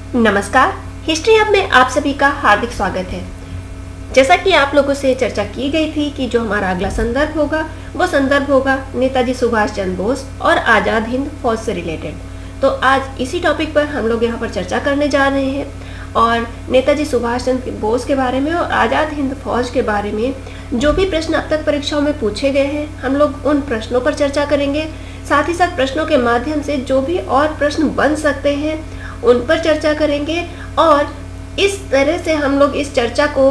नमस्कार, history hub में आप सभी का हार्दिक स्वागत है। जैसा कि आप लोगों से चर्चा की गई थी कि जो हमारा अगला संदर्भ होगा वो संदर्भ होगा नेताजी सुभाष चंद्र बोस और आज़ाद हिंद फौज से रिलेटेड। तो आज इसी टॉपिक पर हम लोग यहाँ पर चर्चा करने जा रहे हैं और नेताजी सुभाष चंद्र बोस के बारे में और आज़ाद हिंद फौज के बारे में जो भी प्रश्न अब तक परीक्षाओं में पूछे गए हैं हम लोग उन प्रश्नों पर चर्चा करेंगे। साथ ही साथ प्रश्नों के माध्यम से जो भी और प्रश्न बन सकते हैं उन पर चर्चा करेंगे और इस तरह से हम लोग इस चर्चा को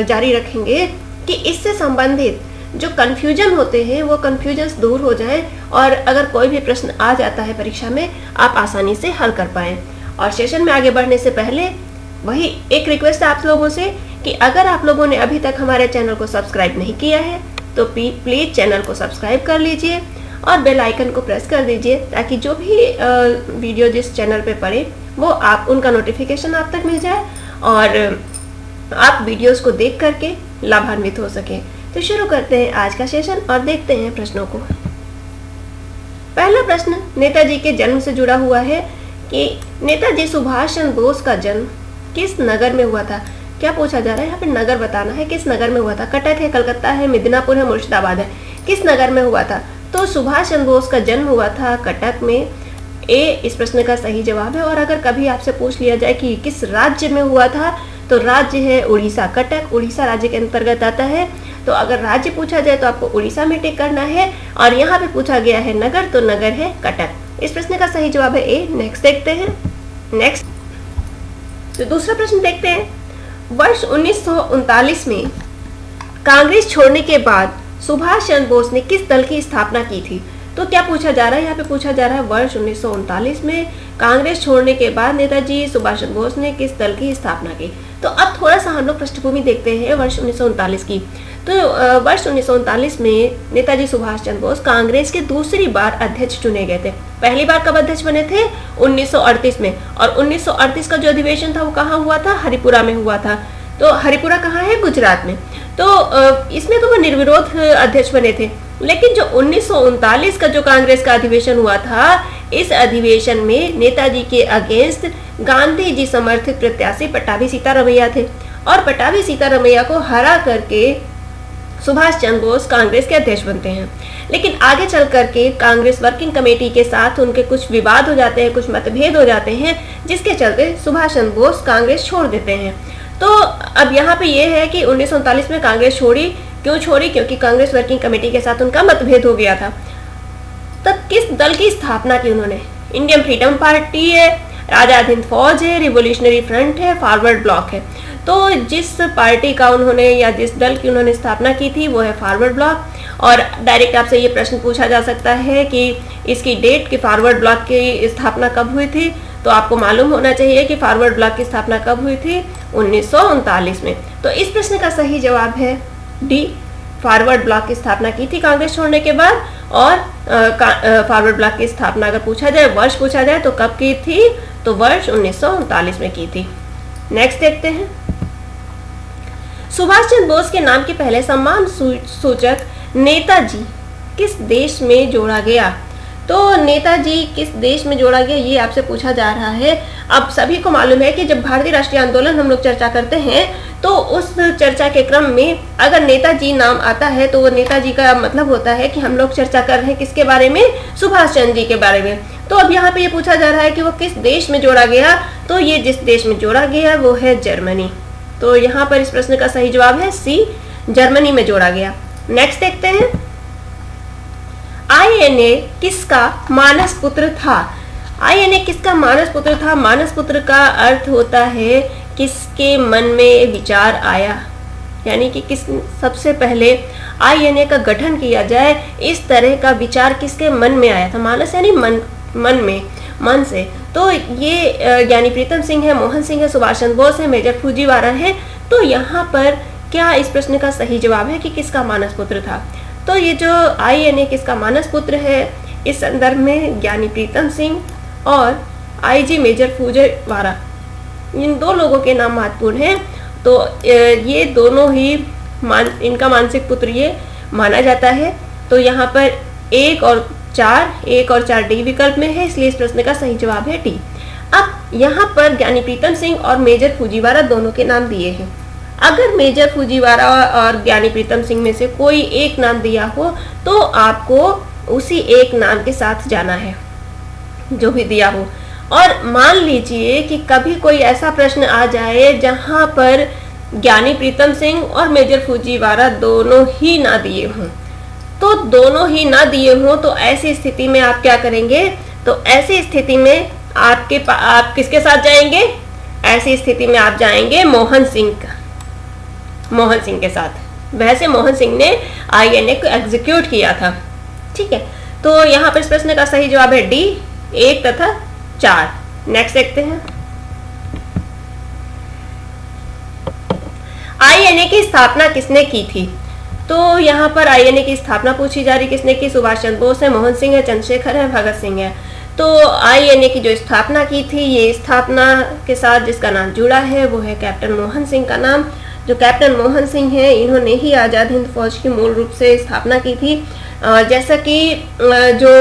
जारी रखेंगे कि इससे संबंधित जो कन्फ्यूजन होते हैं वो कन्फ्यूजन्स दूर हो जाएं और अगर कोई भी प्रश्न आ जाता है परीक्षा में आप आसानी से हल कर पाएं। और सेशन में आगे बढ़ने से पहले वही एक रिक्वेस्ट है आप लोगों से कि अगर आप लोगों ने अभी तक हमारे चैनल को सब्सक्राइब नहीं किया है तो प्लीज़ चैनल को सब्सक्राइब कर लीजिए और बेल आइकन को प्रेस कर दीजिए ताकि जो भी वीडियो जिस चैनल पे पड़े वो आप उनका नोटिफिकेशन आप तक मिल जाए और आप वीडियोस को देख करके लाभान्वित हो सके। तो शुरू करते हैं आज का सेशन और देखते हैं प्रश्नों को। पहला प्रश्न नेताजी के जन्म से जुड़ा हुआ है कि नेताजी सुभाष चंद्र बोस का जन्म किस नगर में हुआ था। क्या पूछा जा रहा है यहाँ पे नगर बताना है, किस नगर में हुआ था। कटक है, कलकत्ता है, मिदनापुर है, मुर्शिदाबाद है, किस नगर में हुआ था। तो सुभाष चंद्र बोस का जन्म हुआ था कटक में। ए इस प्रश्न का सही जवाब है। और अगर कभी आपसे पूछ लिया जाए कि किस राज्य में हुआ था तो राज्य है उड़ीसा। कटक उड़ीसा राज्य के अंतर्गत आता है। तो अगर राज्य पूछा जाए तो आपको उड़ीसा में टिक करना है और यहाँ पे पूछा गया है नगर तो नगर है कटक। इस प्रश्न का सही जवाब है ए। नेक्स्ट देखते हैं। नेक्स्ट तो दूसरा प्रश्न देखते हैं। वर्ष 1939 में कांग्रेस छोड़ने के बाद सुभाष चंद्र बोस ने किस दल की स्थापना की थी। तो क्या पूछा जा रहा है यहाँ पे पूछा जा रहा है वर्ष 1939 में कांग्रेस छोड़ने के बाद नेताजी सुभाष चंद्र बोस ने किस दल की स्थापना की। तो अब थोड़ा सा हम लोग पृष्ठभूमि देखते हैं वर्ष 1939 की। तो वर्ष 1939 में नेताजी सुभाष चंद्र बोस कांग्रेस के दूसरी बार अध्यक्ष चुने गए थे। पहली बार कब अध्यक्ष बने थे 1938 में और 1938 का जो अधिवेशन था वो कहाँ हुआ था, हरिपुरा में हुआ था। तो हरिपुरा कहाँ है, गुजरात में। तो इसमें तो वो निर्विरोध अध्यक्ष बने थे। लेकिन जो 1939 का जो कांग्रेस का अधिवेशन हुआ था इस अधिवेशन में नेताजी के अगेंस्ट गांधी जी समर्थित प्रत्याशी पट्टाभी सीतारमैया थे और पट्टाभी सीतारमैया को हरा करके सुभाष चंद्र बोस कांग्रेस के अध्यक्ष बनते हैं। लेकिन आगे चल करके कांग्रेस वर्किंग कमेटी के साथ उनके कुछ विवाद हो जाते हैं, कुछ मतभेद हो जाते हैं जिसके चलते सुभाष चंद्र बोस कांग्रेस छोड़ देते हैं। तो अब यहाँ पे ये है कि 1939 में कांग्रेस छोड़ी। क्यों छोड़ी? क्योंकि कांग्रेस वर्किंग कमेटी के साथ उनका मतभेद हो गया था। तब किस दल की स्थापना की उन्होंने? इंडियन फ्रीडम पार्टी है, आज़ाद हिंद फौज है, रिवोल्यूशनरी फ्रंट है, फॉरवर्ड ब्लॉक है। तो जिस पार्टी का उन्होंने या जिस दल की उन्होंने स्थापना की थी वो है फॉरवर्ड ब्लॉक। और डायरेक्ट आपसे ये प्रश्न पूछा जा सकता है कि इसकी डेट कि फॉरवर्ड ब्लॉक की स्थापना कब हुई थी। तो आपको मालूम होना चाहिए कि फॉरवर्ड ब्लॉक की स्थापना कब हुई थी, 1939 में। तो इस प्रश्न का सही जवाब है डी। फॉरवर्ड ब्लॉक की स्थापना की थी कांग्रेस छोड़ने के बाद। और फॉरवर्ड ब्लॉक की स्थापना अगर पूछा जाए, वर्ष पूछा जाए तो कब की थी, तो वर्ष 1939 में की थी। नेक्स्ट देखते हैं। सुभाष चंद्र बोस के नाम के पहले सम्मान सूचक नेताजी किस देश में जोड़ा गया। तो नेताजी किस देश में जोड़ा गया ये आपसे पूछा जा रहा है। अब सभी को मालूम है कि जब भारतीय राष्ट्रीय आंदोलन हम लोग चर्चा करते हैं तो उस चर्चा के क्रम में अगर नेताजी नाम आता है तो वो नेताजी का मतलब होता है कि हम लोग चर्चा कर रहे हैं किसके बारे में, सुभाष चंद्र जी के बारे में। तो अब यहाँ पे ये पूछा जा रहा है कि वो किस देश में जोड़ा गया। तो ये जिस देश में जोड़ा गया वो है जर्मनी। तो यहाँ पर इस प्रश्न का सही जवाब है सी, जर्मनी में जोड़ा गया। नेक्स्ट देखते हैं। आईएनए किसका मानस पुत्र था। आईएनए किसका मानस पुत्र था। मानस पुत्र का अर्थ होता है किसके मन में विचार आया, यानी कि किस सबसे पहले आईएनए का गठन किया जाए इस तरह का विचार किसके मन में आया था। मानस यानी मन में, मन से। तो ये ज्ञानी प्रीतम सिंह है, मोहन सिंह है, सुभाष चंद्र बोस है, मेजर फूजीवारा है। तो यहाँ पर क्या इस प्रश्न का सही जवाब है कि किसका मानस पुत्र था। तो ये जो आईएनए किसका मानस पुत्र है इस संदर्भ में ज्ञानी प्रीतम सिंह और आईजी मेजर फूजीवारा, इन दो लोगों के नाम महत्वपूर्ण हैं। तो ये दोनों ही इनका मानसिक पुत्र ये माना जाता है। तो यहाँ पर 1 और 4 डी विकल्प में है, इसलिए इस प्रश्न का सही जवाब है डी। अब यहाँ पर ज्ञानी प्रीतम सिंह और मेजर फूजीवारा दोनों के नाम दिए हैं। अगर मेजर फूजीवारा और ज्ञानी प्रीतम सिंह में से कोई एक नाम दिया हो तो आपको उसी एक नाम के साथ जाना है जो भी दिया हो। और मान लीजिए कि कभी कोई ऐसा प्रश्न आ जाए जहां पर ज्ञानी प्रीतम सिंह और मेजर फूजीवारा दोनों ही ना दिए हों, तो दोनों ही ना दिए हों तो ऐसी स्थिति में आप क्या करेंगे? तो ऐसी स्थिति में आप किसके साथ जाएंगे? ऐसी स्थिति में आप जाएंगे मोहन सिंह के साथ। वैसे मोहन सिंह ने आईएनए को एग्जीक्यूट किया था। ठीक है, तो यहाँ पर इस प्रश्न का सही जवाब है डी, 1 तथा 4। नेक्स्ट देखते हैं। आईएनए की स्थापना किसने की थी? तो यहाँ पर आईएनए की स्थापना पूछी जा रही, किसने की? सुभाष चंद्र बोस है, मोहन सिंह है, चंद्रशेखर है, भगत सिंह है। तो आईएनए की जो स्थापना की थी, ये स्थापना के साथ जिसका नाम जुड़ा है वो है कैप्टन मोहन सिंह का नाम। जो कैप्टन मोहन सिंह है, इन्होंने ही आज़ाद हिंद फौज की मूल रूप से स्थापना की थी। जैसा कि जो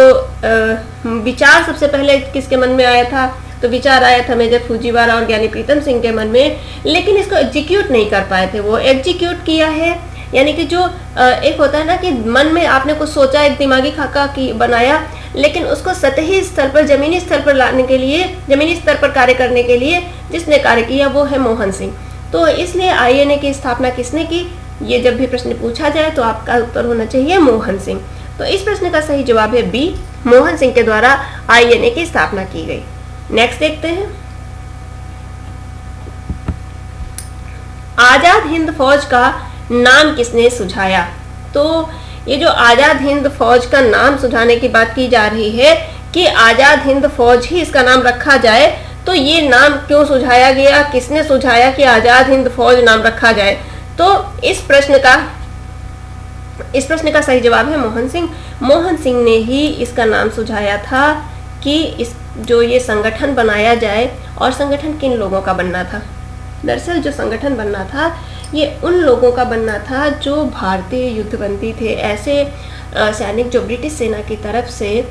विचार सबसे पहले किसके मन में आया था? तो विचार आया था मेजर फूजीवारा और ज्ञानी प्रीतम सिंह के मन में, लेकिन इसको एग्जीक्यूट नहीं कर पाए थे। वो एग्जीक्यूट किया है, यानी कि जो एक होता है ना कि मन में आपने कुछ सोचा, एक दिमागी खाका की बनाया, लेकिन उसको सतही स्तर पर, जमीनी स्तर पर लाने के लिए, जमीनी स्तर पर कार्य करने के लिए जिसने कार्य किया वो है मोहन सिंह। तो इसलिए आईएनए की स्थापना किसने की? ये जब भी प्रश्न पूछा जाए तो आपका उत्तर होना चाहिए मोहन सिंह। तो इस प्रश्न का सही जवाब है बी, मोहन सिंह के द्वारा आईएनए की स्थापना की गई। नेक्स्ट देखते हैं। आजाद हिंद फौज का नाम किसने सुझाया? तो ये जो आजाद हिंद फौज का नाम सुझाने की बात की जा रही है कि आजाद हिंद फौज ही इसका नाम रखा जाए, तो ये नाम क्यों सुझाया गया? किसने सुझाया कि आजाद हिंद फौज नाम रखा जाए? तो इस प्रश्न का सही जवाब है मोहन सिंह। मोहन सिंह ने ही इसका नाम सुझाया था कि इस जो ये संगठन बनाया जाए। और संगठन किन लोगों का बनना था? दरअसल जो संगठन बनना था ये उन लोगों का बनना था जो भारतीय युद्धबंदी थे। ऐसे सैनिक जो ब्रिटिश सेना की तरफ से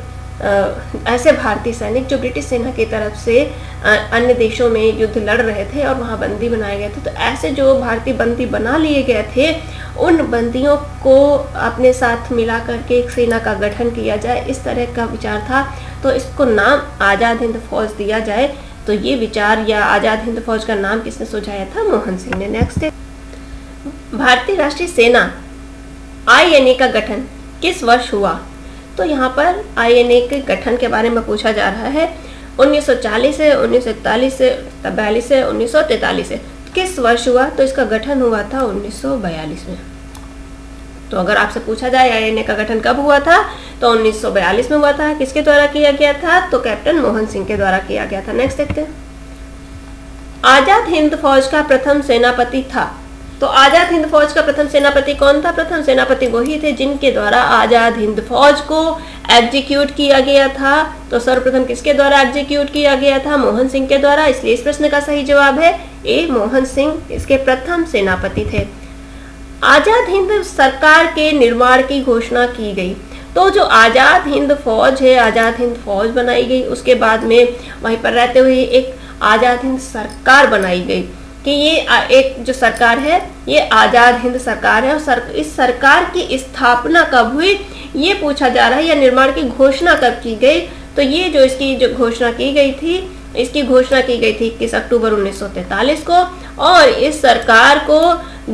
ऐसे भारतीय सैनिक जो ब्रिटिश सेना की तरफ से अन्य देशों में युद्ध लड़ रहे थे और वहाँ बंदी बनाए गए थे। तो ऐसे जो भारतीय बंदी बना लिए गए थे, उन बंदियों को अपने साथ मिला करके एक सेना का गठन किया जाए, इस तरह का विचार था। तो इसको नाम आज़ाद हिंद फौज दिया जाए। तो ये विचार या आज़ाद हिंद फौज का नाम किसने सुझाया था? मोहन सिंह ने। नेक्स्ट है, भारतीय राष्ट्रीय सेना आईएनए का गठन किस वर्ष हुआ? तो यहाँ पर आईएनए के गठन के बारे में पूछा जा रहा है। 1940 से 1941 से 42 से 1943 से किस वर्ष हुआ? तो इसका गठन हुआ था 1942 में। तो अगर आपसे पूछा जाए आईएनए का गठन कब हुआ था, तो 1942 में हुआ था। किसके द्वारा किया गया था? तो कैप्टन मोहन सिंह के द्वारा किया गया था। नेक्स्ट देखते हैं। आजाद हिंद फौज का प्रथम सेनापति था। तो आजाद हिंद फौज का प्रथम सेनापति कौन था? प्रथम सेनापति वही थे जिनके द्वारा आजाद हिंद फौज को एग्जीक्यूट किया गया था। तो सर्वप्रथम किसके द्वारा एग्जीक्यूट किया गया था? मोहन सिंह के द्वारा। इसलिए इस प्रश्न का सही जवाब है ए, मोहन सिंह इसके प्रथम सेनापति थे। आजाद हिंद सरकार के निर्माण की घोषणा की गई। तो जो आजाद हिंद फौज है, आजाद हिंद फौज बनाई गई, उसके बाद में वहीं पर रहते हुए एक आजाद हिंद सरकार बनाई गई कि ये एक जो सरकार है ये आजाद हिंद सरकार है। और इस सरकार की स्थापना कब हुई ये पूछा जा रहा है, या निर्माण की घोषणा कब की गई? तो ये जो इसकी जो घोषणा की गई थी, इसकी घोषणा की गई थी 21 अक्टूबर 1943 को। और इस सरकार को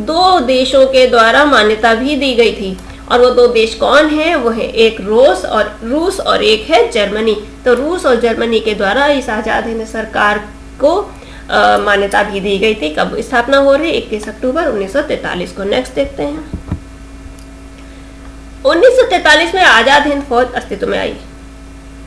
2 देशों के द्वारा मान्यता भी दी गई थी। और वो 2 देश कौन है? वो है एक रूस और एक है जर्मनी। तो रूस और जर्मनी के द्वारा इस आजाद हिंद सरकार को मान्यता भी दी गई थी। कब स्थापना हो रही? 21 अक्टूबर 1943 को। नेक्स्ट देखते हैं। 1943 में आजाद हिंद फौज अस्तित्व में आई।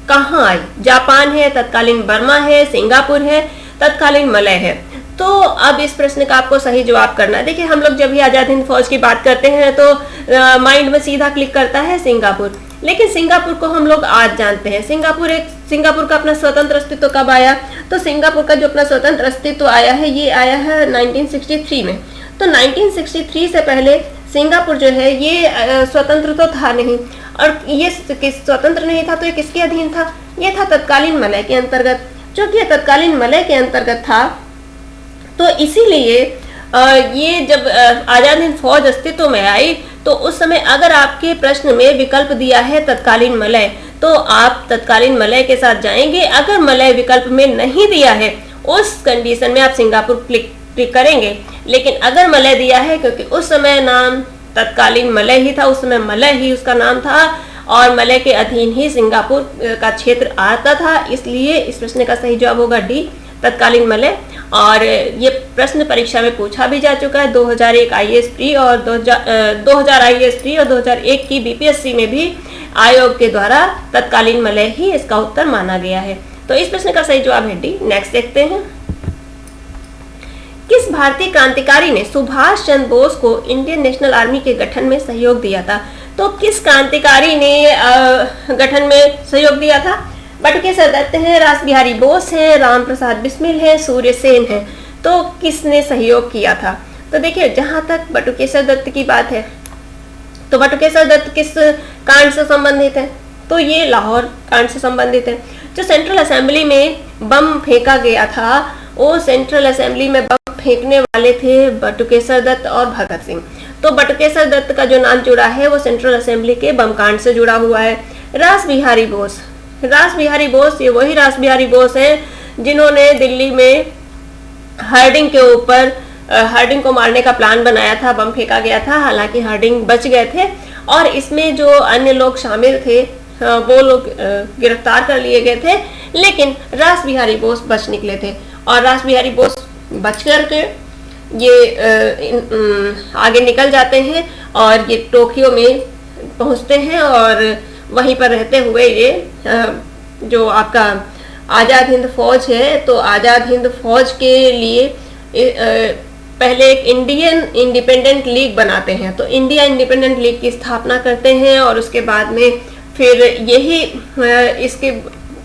कहाँ आई? जापान है, तत्कालीन बर्मा है, सिंगापुर है, तत्कालीन मलय है। तो अब इस प्रश्न का आपको सही जवाब करना है। देखिए, हम लोग जब भी आजाद हिंद फौज की बात करते हैं तो माइंड में सीधा क्लिक करता है सिंगापुर। लेकिन सिंगापुर को हम लोग आज जानते हैं। सिंगापुर का अपना स्वतंत्र अस्तित्व कब आया? तो सिंगापुर का जो अपना स्वतंत्र अस्तित्व आया है ये आया है 1963 में। तो 1963 से पहले सिंगापुर जो है ये स्वतंत्र तो था नहीं। और ये स्वतंत्र नहीं था तो ये किसके अधीन था? ये था तत्कालीन मलय के अंतर्गत। चूंकि तत्कालीन मलय के अंतर्गत था, तो इसीलिए ये जब आजाद हिंद फौज अस्तित्व में आई तो उस समय अगर आपके प्रश्न में विकल्प दिया है तत्कालीन मलय, तो आप तत्कालीन मलय के साथ जाएंगे। अगर मलय विकल्प में नहीं दिया है, उस कंडीशन में आप सिंगापुर क्लिक करेंगे। लेकिन अगर मलय दिया है, क्योंकि उस समय नाम तत्कालीन मलय ही था, उस समय मलय ही उसका नाम था और मलय के अधीन ही सिंगापुर का क्षेत्र आता था, इसलिए इस प्रश्न का सही जवाब होगा डी, तत्कालीन मलय। और ये प्रश्न परीक्षा में पूछा भी जा चुका है। 2001 आईएएस प्री और 2000 आईएएस प्री और 2001 की बीपीएससी में भी आयोग के द्वारा तत्कालीन मलय ही इसका उत्तर माना गया है। तो इस प्रश्न का सही जवाब है डी। नेक्स्ट देखते हैं, किस भारतीय क्रांतिकारी ने सुभाष चंद्र बोस को इंडियन नेशनल आर्मी के गठन में सहयोग दिया था? तो किस क्रांतिकारी ने गठन में सहयोग दिया था? बटुकेश्वर दत्त है, रास बिहारी बोस है, राम प्रसाद बिस्मिल है, सूर्य सेन है। तो किसने सहयोग किया था? तो देखिए, जहां तक बटुकेश्वर दत्त की बात है, तो बटुकेश्वर दत्त किस कांड से संबंधित है? तो ये लाहौर कांड से संबंधित है। जो सेंट्रल असेंबली में बम फेंका गया था, वो सेंट्रल असेंबली में बम फेंकने वाले थे बटुकेश्वर दत्त और भगत सिंह। तो बटुकेश्वर दत्त का जो नाम जुड़ा है वो सेंट्रल असेंबली के बम कांड से जुड़ा हुआ है। रास बिहारी बोस, रास बिहारी बोस, ये वही रास बिहारी बोस हैं जिन्होंने दिल्ली में हार्डिंग के ऊपर हार्डिंग को मारने का प्लान बनाया था, बम फेंका गया था, हालांकि हार्डिंग बच गए थे और इसमें जो अन्य लोग शामिल थे वो लोग गिरफ्तार कर लिए गए थे, लेकिन रास बिहारी बोस बच निकले थे। और रास बिहारी बोस बच करके ये आगे निकल जाते हैं और ये टोक्यो में पहुंचते हैं और वहीं पर रहते हुए ये जो आपका आज़ाद हिंद फौज है, तो आज़ाद हिंद फौज के लिए पहले एक इंडियन इंडिपेंडेंट लीग बनाते हैं। तो इंडिया इंडिपेंडेंट लीग की स्थापना करते हैं और उसके बाद में फिर यही इसके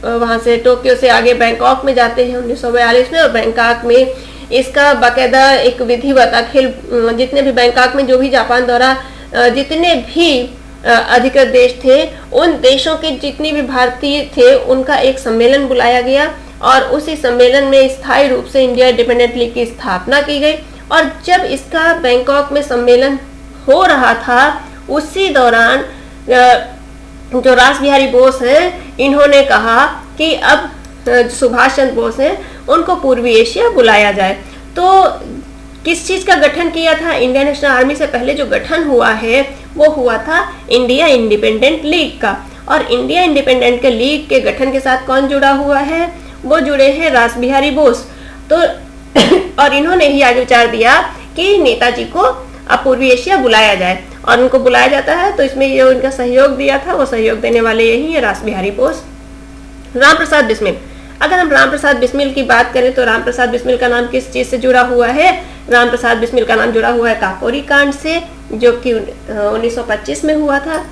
वहाँ से टोक्यो से आगे बैंकॉक में जाते हैं 1942 में, और बैंकॉक में इसका बाकायदा एक विधिवत अखिल जितने भी बैंकॉक में जो भी जापान द्वारा जितने भी अधिकृत देश थे, उन देशों के जितने भी भारतीय थे उनका एक सम्मेलन बुलाया गया और उसी सम्मेलन में स्थायी रूप से इंडिया इंडिपेंडेंट लीग की स्थापना की गई। और जब इसका बैंकॉक में सम्मेलन हो रहा था, उसी दौरान जो रास बिहारी बोस हैं, इन्होंने कहा कि अब सुभाष चंद्र बोस हैं उनको पूर्वी एशिया बुलाया जाए। तो किस चीज का गठन किया था? इंडियन नेशनल आर्मी से पहले जो गठन हुआ है वो हुआ था इंडिया इंडिपेंडेंट लीग का। और इंडिया इंडिपेंडेंट के लीग के गठन के साथ कौन जुड़ा हुआ है? वो जुड़े हैं रास बिहारी बोस। तो और इन्होंने ही आगे विचार दिया कि नेताजी को अब पूर्वी एशिया बुलाया जाए, और उनको बुलाया जाता है। तो इसमें जो इनका सहयोग दिया था वो सहयोग देने वाले यही है, रास बिहारी बोस। राम प्रसाद बिस्मिल, अगर हम राम प्रसाद बिस्मिल की बात करें तो राम प्रसाद बिस्मिल का नाम किस चीज से जुड़ा हुआ है? राम प्रसाद बिस्मिल का नाम जुड़ा हुआ है काकोरी कांड से, जो कि 1925 में हुआ था।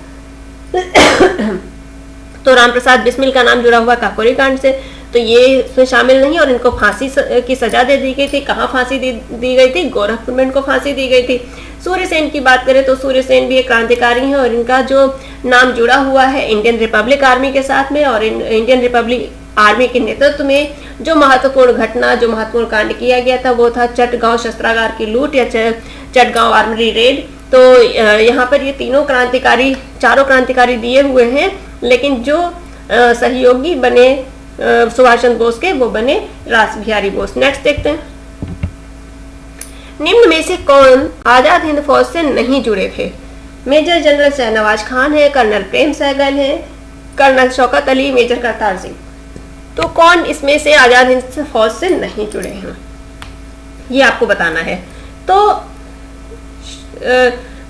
तो राम प्रसाद बिस्मिल का नाम जुड़ा हुआ काकोरी कांड से, तो ये इसमें शामिल नहीं, और इनको फांसी की सजा दे दी गई थी। कहाँ फांसी दी गई थी? गोरखपुर में इनको फांसी दी गई थी। सूर्य सेन की बात करें तो सूर्य सेन भी एक क्रांतिकारी हैं और इनका जो नाम जुड़ा हुआ है इंडियन रिपब्लिक आर्मी के साथ में, और इंडियन रिपब्लिक आर्मी के नेतृत्व में जो महत्वपूर्ण घटना, जो महत्वपूर्ण कांड किया गया था वो था चटगांव शस्त्रागार की लूट या चटगांव आर्मरी रेड। तो यहाँ पर ये चारों क्रांतिकारी दिए हुए हैं, लेकिन जो सहयोगी बने सुभाष चंद्र बोस के, वो बने रास बिहारी बोस। नेक्स्ट देखते हैं, निम्न में से कौन आजाद हिंद फौज से नहीं जुड़े थे? मेजर जनरल शहनवाज खान है, कर्नल प्रेम सहगल है, कर्नल शौकत अली, मेजर करतार सिंह। तो कौन इसमें से आजाद हिंद फौज से नहीं जुड़े हैं, ये आपको बताना है। तो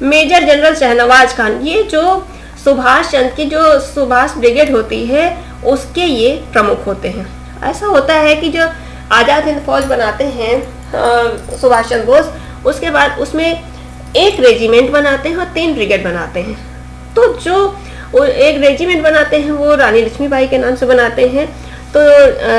मेजर जनरल शहनवाज खान, ये जो सुभाष चंद्र की जो सुभाष ब्रिगेड होती है उसके ये प्रमुख होते हैं। ऐसा होता है कि जो आजाद हिंद फौज बनाते हैं सुभाष चंद्र बोस, उसके बाद उसमें एक रेजिमेंट बनाते हैं और 3 ब्रिगेड बनाते हैं। तो जो एक रेजिमेंट बनाते हैं वो रानी लक्ष्मीबाई के नाम से बनाते हैं, तो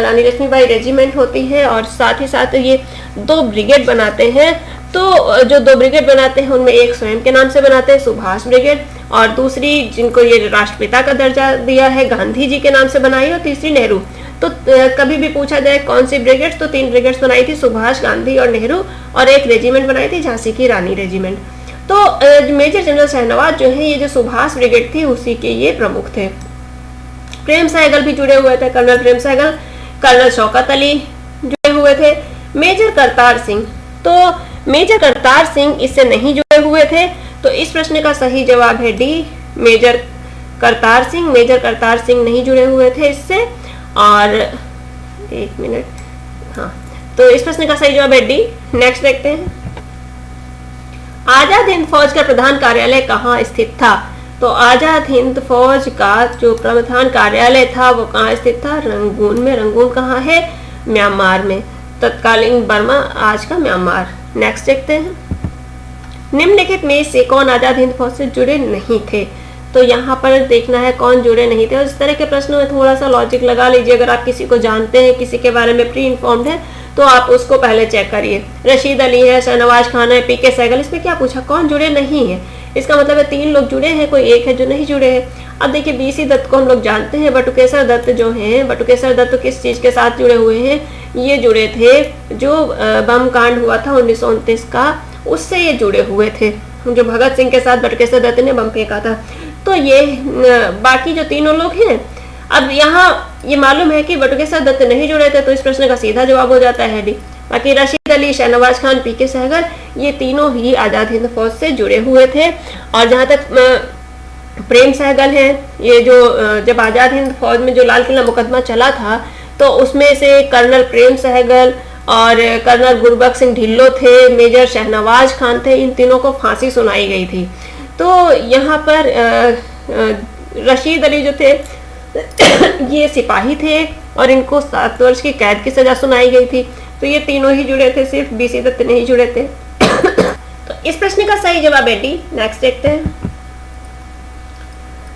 रानी लक्ष्मीबाई रेजिमेंट होती है, और साथ ही साथ ये 2 ब्रिगेड बनाते हैं। तो जो 2 ब्रिगेड बनाते हैं उनमें एक स्वयं के नाम से बनाते हैं, सुभाष ब्रिगेड, और दूसरी जिनको ये राष्ट्रपिता का दर्जा दिया है गांधी जी के नाम से बनाई, और तीसरी नेहरू। तो कभी भी पूछा जाए कौन सी ब्रिगेड्स, तो 3 ब्रिगेड्स बनाई थी, सुभाष, गांधी और नेहरू, और एक रेजिमेंट बनाई थी झांसी की रानी रेजिमेंट। तो मेजर जनरल शहनवाज जो है, ये जो सुभाष ब्रिगेड थी उसी के ये प्रमुख थे। प्रेम सहगल भी जुड़े हुए थे, कर्नल प्रेम सहगल, कर्नल शौकत अली जुड़े हुए थे। मेजर करतार सिंह, तो मेजर करतार सिंह इससे नहीं जुड़े हुए थे, तो इस प्रश्न का सही जवाब है D, major Kartar Singh. Major Kartar Singh नहीं जुड़े हुए थे इससे। और एक मिनट, हाँ, तो इस प्रश्न का सही जवाब है डी। नेक्स्ट देखते हैं, आजाद हिंद फौज का प्रधान कार्यालय कहाँ स्थित था? तो आजाद हिंद फौज का जो प्रधान कार्यालय था वो कहाँ स्थित था? रंगून में। रंगून कहाँ है? म्यांमार में, तत्कालीन बर्मा, आज का म्यांमार। नेक्स्ट देखते हैं, निम्नलिखित में से कौन आजाद हिंद फौज से जुड़े नहीं थे? तो यहाँ पर देखना है कौन जुड़े नहीं थे, और इस तरह के प्रश्नों में थोड़ा सा लॉजिक लगा लीजिए। अगर आप किसी को जानते हैं, किसी के बारे में प्री इन्फॉर्म्ड है, तो आप उसको पहले चेक करिए। रशीद अली है, शहनवाज खान है, पीके सहगल, इसमें क्या पूछा? कौन जुड़े नहीं है? इसका मतलब है 3 लोग जुड़े हैं, कोई एक है जो नहीं जुड़े हैं। अब देखिए, बीसी दत्त को हम लोग जानते हैं, बटुकेश्वर दत्त जो हैं, बटुकेश्वर दत्त किस चीज के साथ जुड़े हुए हैं? ये जुड़े थे जो बम कांड हुआ था 1929 का, उससे ये जुड़े हुए थे, जो भगत सिंह के साथ बटुकेश्वर दत्त ने बम फेंका था। तो ये बाकी जो 3 लोग हैं, अब यहाँ ये मालूम है कि बटुकेश्वर दत्त नहीं जुड़े थे, तो इस प्रश्न का सीधा जवाब हो जाता है डी। बाकी रशीद अली, शहनवाज खान, पीके सहगल, ये तीनों ही आजाद हिंद फौज से जुड़े हुए थे। और जहाँ तक प्रेम सहगल है, ये जो जब आजाद हिंद फौज में जो लाल किला मुकदमा चला था, तो उसमें से कर्नल प्रेम सहगल और कर्नल गुरबख्श सिंह ढिल्लो थे, मेजर शहनवाज खान थे, इन तीनों को फांसी सुनाई गई थी। तो यहाँ पर रशीद अली जो थे ये सिपाही थे और इनको 7 वर्ष की कैद की सजा सुनाई गई थी। तो ये तीनों ही जुड़े थे, सिर्फ बीसी दत्त नहीं जुड़े थे। तो इस प्रश्न का सही जवाब है डी। नेक्स्ट देखते हैं,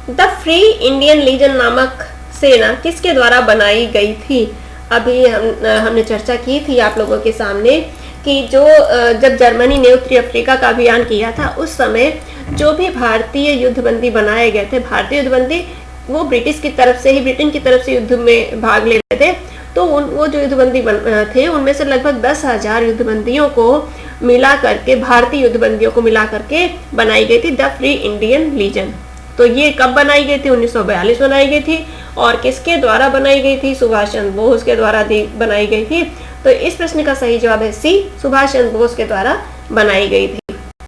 द फ्री इंडियन लीजन नामक सेना किसके द्वारा बनाई गई थी? अभी हमने चर्चा की थी आप लोगों के सामने कि जो जब जर्मनी ने उत्तरी अफ्रीका का अभियान किया था, उस समय जो भी भारतीय युद्धबंदी बनाए गए थे, भारतीय युद्धबंदी वो ब्रिटिश की तरफ से ही, ब्रिटेन की तरफ से युद्ध में भाग ले रहे थे। तो वो जो युद्धबंदी थे, उनमें से लगभग 10,000 युद्धबंदियों को मिला करके, भारतीय युद्धबंदियों को मिला करके बनाई गई थी द फ्री इंडियन लीजन। तो ये कब बनाई गई थी? 1942 बनाई गई थी। और किसके द्वारा बनाई गई थी? सुभाष चंद्र बोस के द्वारा बनाई गई थी। तो इस प्रश्न का सही जवाब है सी, सुभाष चंद्र बोस के द्वारा बनाई गई थी।